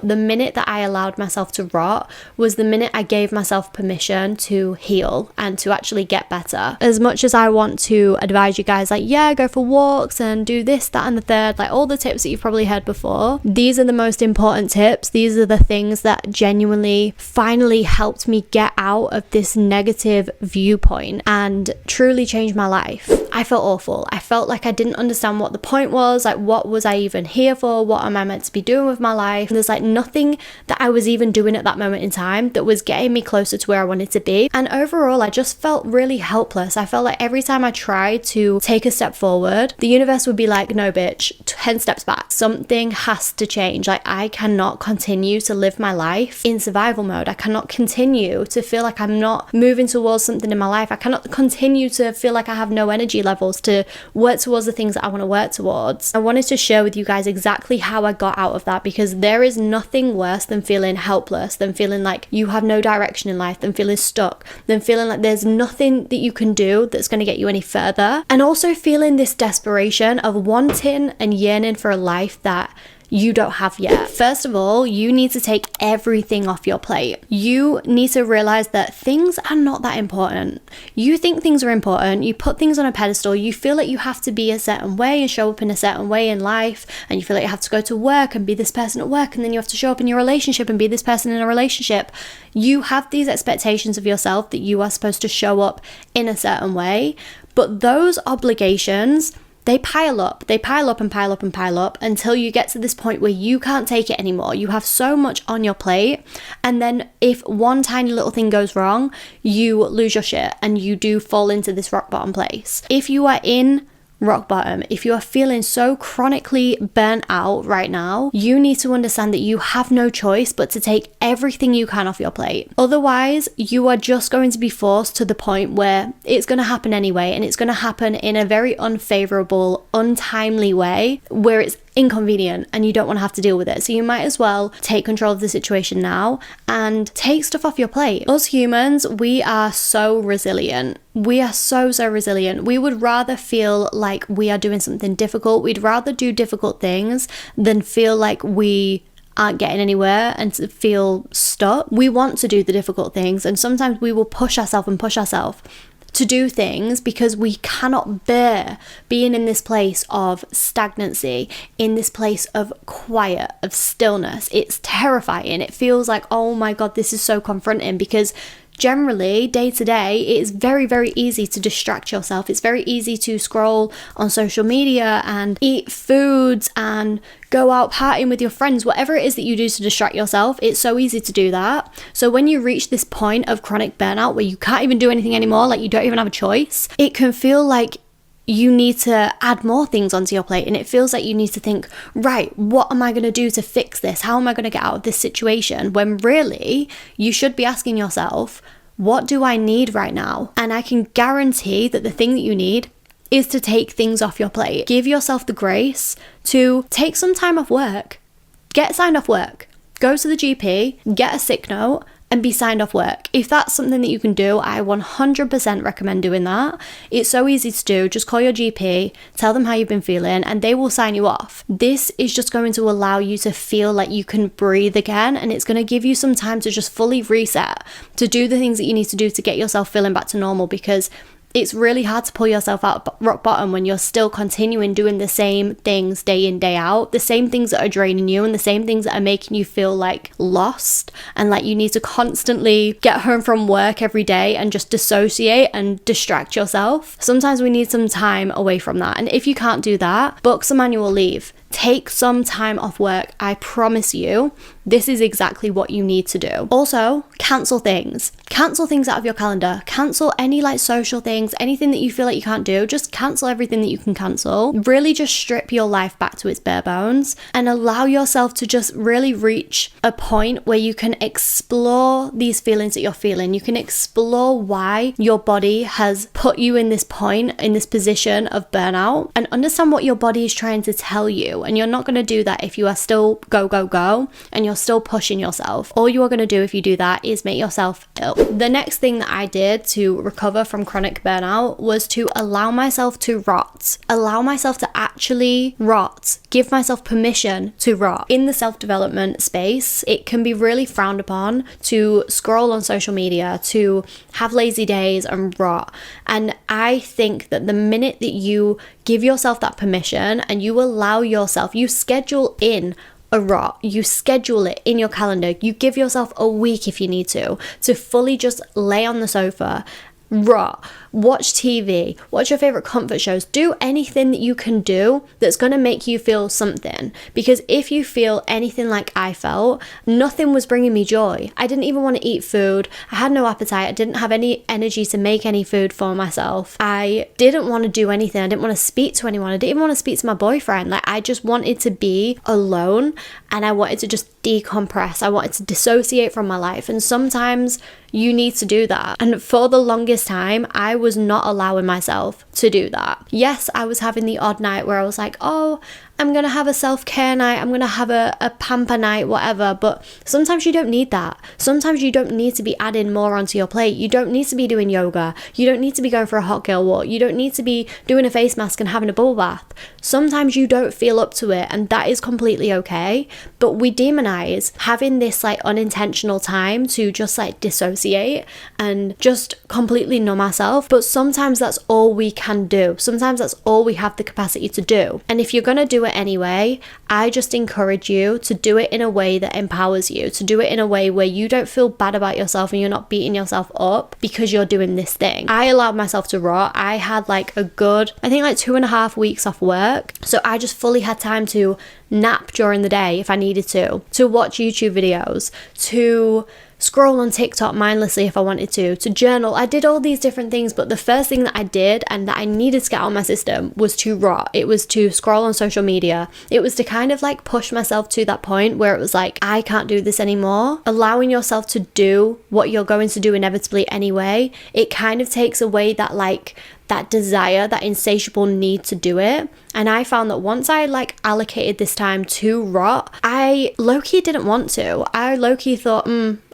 The minute that I allowed myself to rot was the minute I gave myself permission to heal and to actually get better. As much as I want to advise you guys, like, yeah, go for walks and do this, that, and the third, like all the tips that you've probably heard before, these are the most important tips. These are the things that genuinely finally helped me get out of this negative viewpoint and truly change my life. I felt awful. I felt like I didn't understand what the point was. Like, what was I even here for? What am I meant to be doing with my life? And there's like nothing that I was even doing at that moment in time that was getting me closer to where I wanted to be. And overall, I just felt really helpless. I felt like every time I tried to take a step forward, the universe would be like, no, bitch, 10 steps back. Something has to change. Like, I cannot continue to live my life in survival mode. I cannot continue to feel like I'm not moving towards something in my life. I cannot continue to feel like I have no energy levels to work towards the things that I want to work towards. I wanted to share with you guys exactly how I got out of that, because there is nothing worse than feeling helpless, than feeling like you have no direction in life, than feeling stuck, than feeling like there's nothing that you can do that's going to get you any further. And also feeling this desperation of wanting and yearning for a life that you don't have yet. First of all, you need to take everything off your plate. You need to realize that things are not that important. You think things are important, you put things on a pedestal, you feel like you have to be a certain way and show up in a certain way in life, and you feel like you have to go to work and be this person at work, and then you have to show up in your relationship and be this person in a relationship. You have these expectations of yourself that you are supposed to show up in a certain way, but those obligations, they pile up and pile up and pile up until you get to this point where you can't take it anymore. You have so much on your plate, and then if one tiny little thing goes wrong, you lose your shit and you do fall into this rock bottom place. If you are in rock bottom, if you are feeling so chronically burnt out right now, you need to understand that you have no choice but to take everything you can off your plate. Otherwise, you are just going to be forced to the point where it's going to happen anyway, and it's going to happen in a very unfavorable, untimely way where it's inconvenient and you don't want to have to deal with it. So you might as well take control of the situation now and take stuff off your plate. Us humans, we are so resilient. We are so resilient. We would rather feel like we are doing something difficult. We'd rather do difficult things than feel like we aren't getting anywhere and to feel stuck. We want to do the difficult things, and sometimes we will push ourselves to do things because we cannot bear being in this place of stagnancy, in this place of quiet, of stillness. It's terrifying. It feels like, oh my God, this is so confronting, because generally, day to day, it is very, very easy to distract yourself. It's very easy to scroll on social media and eat foods and go out partying with your friends, whatever it is that you do to distract yourself. It's so easy to do that. So when you reach this point of chronic burnout where you can't even do anything anymore, like you don't even have a choice, it can feel like you need to add more things onto your plate, and it feels like you need to think, right, what am I going to do to fix this? How am I going to get out of this situation? When really, you should be asking yourself, what do I need right now? And I can guarantee that the thing that you need is to take things off your plate. Give yourself the grace to take some time off work, get signed off work, go to the GP, get a sick note, and be signed off work. If that's something that you can do, I 100% recommend doing that. It's so easy to do. Just call your GP, tell them how you've been feeling, and they will sign you off. This is just going to allow you to feel like you can breathe again, and it's going to give you some time to just fully reset, to do the things that you need to do to get yourself feeling back to normal, because it's really hard to pull yourself out of rock bottom when you're still continuing doing the same things day in, day out, the same things that are draining you and the same things that are making you feel like lost and like you need to constantly get home from work every day and just dissociate and distract yourself. Sometimes we need some time away from that. And if you can't do that, book some annual leave. Take some time off work. I promise you, this is exactly what you need to do. Also, cancel things. Cancel things out of your calendar. Cancel any like social things, anything that you feel like you can't do. Just cancel everything that you can cancel. Really just strip your life back to its bare bones and allow yourself to just really reach a point where you can explore these feelings that you're feeling. You can explore why your body has put you in this point, in this position of burnout, and understand what your body is trying to tell you. do. And you're not going to do that if you are still go, go, go, and you're still pushing yourself. All you are going to do if you do that is make yourself ill. The next thing that I did to recover from chronic burnout was to allow myself to rot. Allow myself to actually rot. Give myself permission to rot. In the self-development space, it can be really frowned upon to scroll on social media, to have lazy days and rot. And I think that the minute that you give yourself that permission and you allow yourself, you schedule in a rot, you schedule it in your calendar, you give yourself a week if you need to fully just lay on the sofa, rot, watch TV, watch your favorite comfort shows, do anything that you can do that's going to make you feel something. Because if you feel anything like I felt, nothing was bringing me joy. I didn't even want to eat food. I had no appetite. I didn't have any energy to make any food for myself. I didn't want to do anything. I didn't want to speak to anyone. I didn't even want to speak to my boyfriend. Like, I just wanted to be alone and I wanted to just decompress. I wanted to dissociate from my life. And sometimes you need to do that. And for the longest time, I was not allowing myself to do that. Yes, I was having the odd night where I was like, oh, I'm going to have a self-care night, I'm going to have a pamper night, whatever. But sometimes you don't need that. Sometimes you don't need to be adding more onto your plate. You don't need to be doing yoga. You don't need to be going for a hot girl walk. You don't need to be doing a face mask and having a bubble bath. Sometimes you don't feel up to it, and that is completely okay. But we demonize having this like unintentional time to just like dissociate and just completely numb ourselves. But sometimes that's all we can do. Sometimes that's all we have the capacity to do. And if you're going to do it anyway, I just encourage you to do it in a way that empowers you, to do it in a way where you don't feel bad about yourself and you're not beating yourself up because you're doing this thing. I allowed myself to rot. I had like a good, I think like 2.5 weeks off work. So I just fully had time to nap during the day if I needed to watch YouTube videos, to scroll on TikTok mindlessly if I wanted to journal. I did all these different things, but the first thing that I did and that I needed to get out of my system was to rot. It was to scroll on social media. It was to kind of like push myself to that point where it was like, I can't do this anymore. Allowing yourself to do what you're going to do inevitably anyway, it kind of takes away that like that desire, that insatiable need to do it. And I found that once I like allocated this time to rot, I low-key didn't want to. I low-key thought,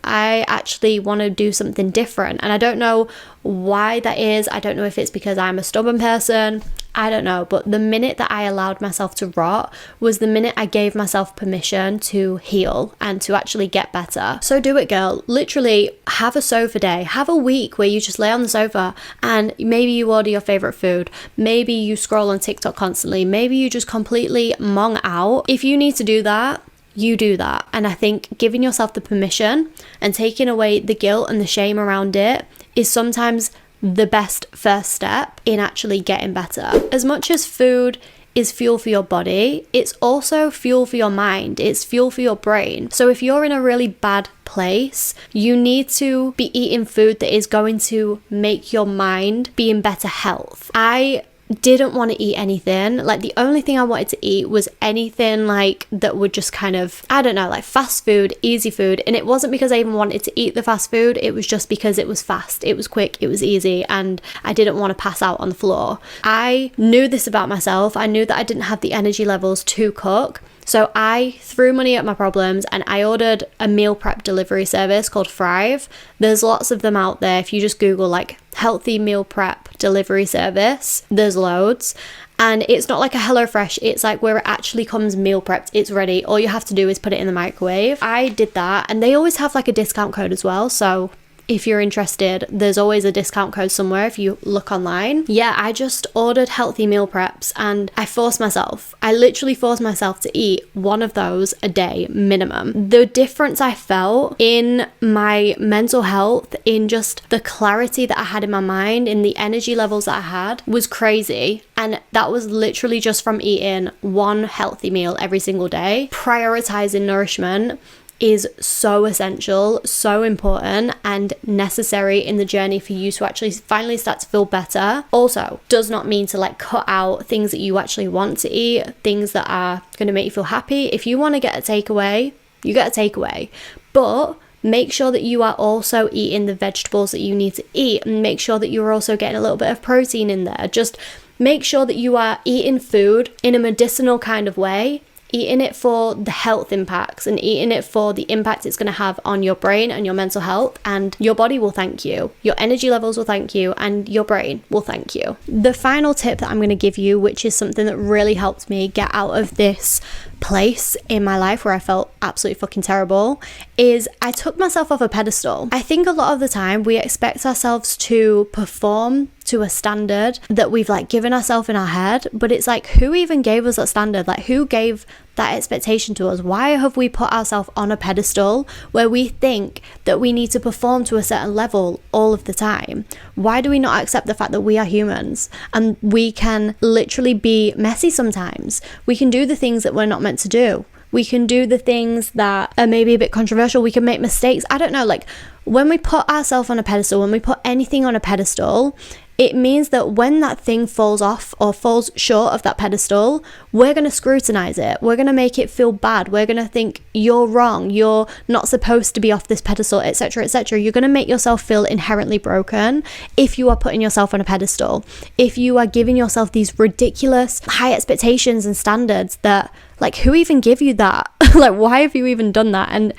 I actually want to do something different. And I don't know why that is. I don't know if it's because I'm a stubborn person. I don't know. But the minute that I allowed myself to rot was the minute I gave myself permission to heal and to actually get better. So do it, girl. Literally have a sofa day. Have a week where you just lay on the sofa and maybe you order your favorite food. Maybe you scroll on TikTok constantly. Maybe you just completely mong out. If you need to do that, you do that. And I think giving yourself the permission and taking away the guilt and the shame around it is sometimes the best first step in actually getting better. As much as food is fuel for your body, it's also fuel for your mind. It's fuel for your brain. So if you're in a really bad place, you need to be eating food that is going to make your mind be in better health. I didn't want to eat anything. Like the only thing I wanted to eat was anything like that would just kind of, I don't know, like fast food, easy food. And it wasn't because I even wanted to eat the fast food. It was just because it was fast, it was quick, it was easy, and I didn't want to pass out on the floor. I knew this about myself. I knew that I didn't have the energy levels to cook. So I threw money at my problems and I ordered a meal prep delivery service called Thrive. There's lots of them out there. If you just Google like healthy meal prep delivery service, there's loads. And it's not like a HelloFresh. It's like where it actually comes meal prepped. It's ready. All you have to do is put it in the microwave. I did that, and they always have like a discount code as well. So if you're interested, there's always a discount code somewhere if you look online. Yeah, I just ordered healthy meal preps and I literally forced myself to eat one of those a day minimum. The difference I felt in my mental health, in just the clarity that I had in my mind, in the energy levels that I had, was crazy. And that was literally just from eating one healthy meal every single day. Prioritizing nourishment is so essential, so important and necessary in the journey for you to actually finally start to feel better. Also, does not mean to like cut out things that you actually want to eat, things that are going to make you feel happy. If you want to get a takeaway, you get a takeaway. But make sure that you are also eating the vegetables that you need to eat, and make sure that you're also getting a little bit of protein in there. Just make sure that you are eating food in a medicinal kind of way, eating it for the health impacts and eating it for the impact it's going to have on your brain and your mental health, and your body will thank you, your energy levels will thank you, and your brain will thank you. The final tip that I'm going to give you, which is something that really helped me get out of this place in my life where I felt absolutely fucking terrible, is I took myself off a pedestal. I think a lot of the time we expect ourselves to perform to a standard that we've like given ourselves in our head, but it's like, who even gave us that standard? Like, who gave that expectation to us? Why have we put ourselves on a pedestal where we think that we need to perform to a certain level all of the time? Why do we not accept the fact that we are humans and we can literally be messy sometimes? We can do the things that we're not meant to do. We can do the things that are maybe a bit controversial. We can make mistakes. I don't know, like when we put ourselves on a pedestal, when we put anything on a pedestal, it means that when that thing falls off or falls short of that pedestal, we're going to scrutinize it. We're going to make it feel bad. We're going to think you're wrong. You're not supposed to be off this pedestal, etc., etc. You're going to make yourself feel inherently broken if you are putting yourself on a pedestal. If you are giving yourself these ridiculous high expectations and standards that, like, who even give you that? Like, why have you even done that? And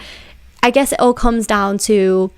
I guess it all comes down to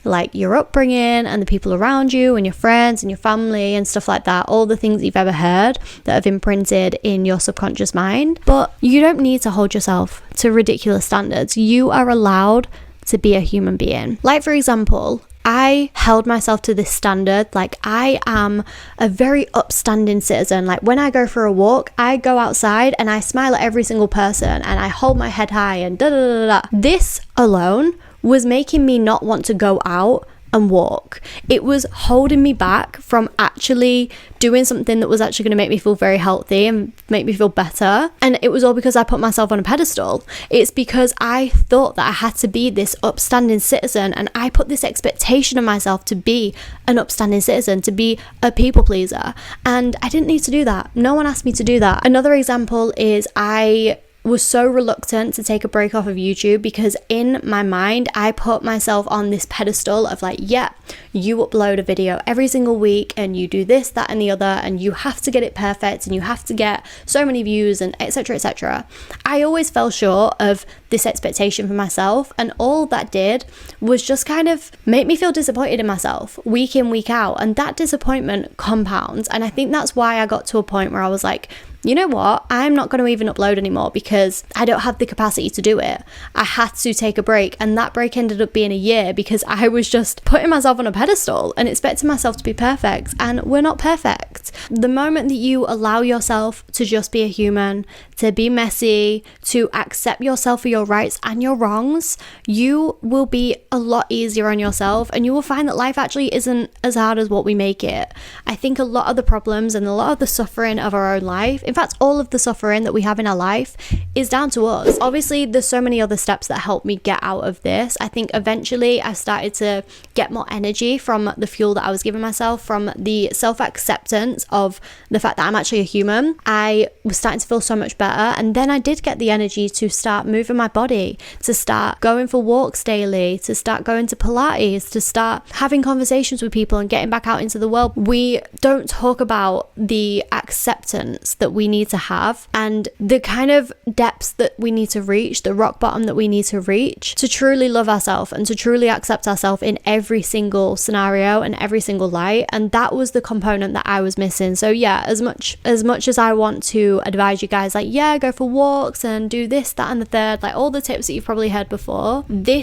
like your upbringing and the people around you and your friends and your family and stuff like that, all the things you've ever heard that have imprinted in your subconscious mind. But you don't need to hold yourself to ridiculous standards. You are allowed to be a human being. Like, for example, I held myself to this standard, like I am a very upstanding citizen. Like when I go for a walk, I go outside and I smile at every single person and I hold my head high and da da da da. This alone was making me not want to go out and walk. It was holding me back from actually doing something that was actually going to make me feel very healthy and make me feel better. And it was all because I put myself on a pedestal. It's because I thought that I had to be this upstanding citizen, and I put this expectation on myself to be an upstanding citizen, to be a people pleaser. And I didn't need to do that. No one asked me to do that. Another example is I was so reluctant to take a break off of YouTube because in my mind I put myself on this pedestal of like, yeah, you upload a video every single week and you do this, that and the other, and you have to get it perfect and you have to get so many views and etc, etc. I always fell short of this expectation for myself, and all that did was just kind of make me feel disappointed in myself week in, week out, and that disappointment compounds. And I think that's why I got to a point where I was like, you know what, I'm not going to even upload anymore because I don't have the capacity to do it. I had to take a break, and that break ended up being a year because I was just putting myself on a pedestal and expecting myself to be perfect, and we're not perfect. The moment that you allow yourself to just be a human, to be messy, to accept yourself for your rights and your wrongs, you will be a lot easier on yourself, and you will find that life actually isn't as hard as what we make it. I think a lot of the problems and a lot of the suffering of our own life, in fact, all of the suffering that we have in our life, is down to us. Obviously, there's so many other steps that helped me get out of this. I think eventually I started to get more energy from the fuel that I was giving myself, from the self-acceptance of the fact that I'm actually a human. I was starting to feel so much better, and then I did get the energy to start moving my body, to start going for walks daily, to start going to Pilates, to start having conversations with people and getting back out into the world. We don't talk about the acceptance that we need to have and the kind of depths that we need to reach, the rock bottom that we need to reach to truly love ourselves and to truly accept ourselves in every single scenario and every single light. And that was the component that I was missing. So yeah, as much as I want to advise you guys, like, yeah, go for walks and do this, that and the third, like all the tips that you've probably heard before, the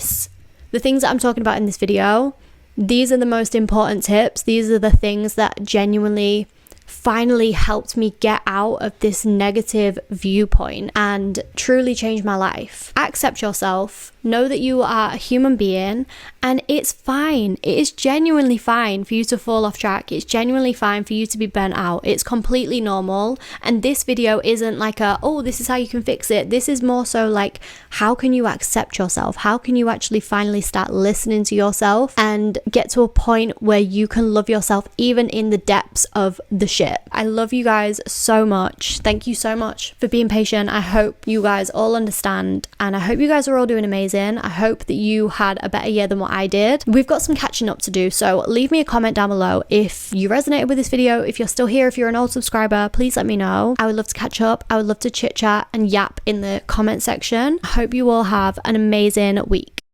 things that I'm talking about in this video, these are the most important tips. These are the things that genuinely finally helped me get out of this negative viewpoint and truly change my life. Accept yourself. Know that you are a human being, and it's fine. It is genuinely fine for you to fall off track. It's genuinely fine for you to be burnt out. It's completely normal. And this video isn't like oh, this is how you can fix it. This is more so like, how can you accept yourself? How can you actually finally start listening to yourself and get to a point where you can love yourself even in the depths of the shit? I love you guys so much. Thank you so much for being patient. I hope you guys all understand, and I hope you guys are all doing amazing. amazing. I hope that you had a better year than what I did. We've got some catching up to do, so leave me a comment down below if you resonated with this video. If you're still here, if you're an old subscriber, please let me know. I would love to catch up. I would love to chit chat and yap in the comment section. I hope you all have an amazing week.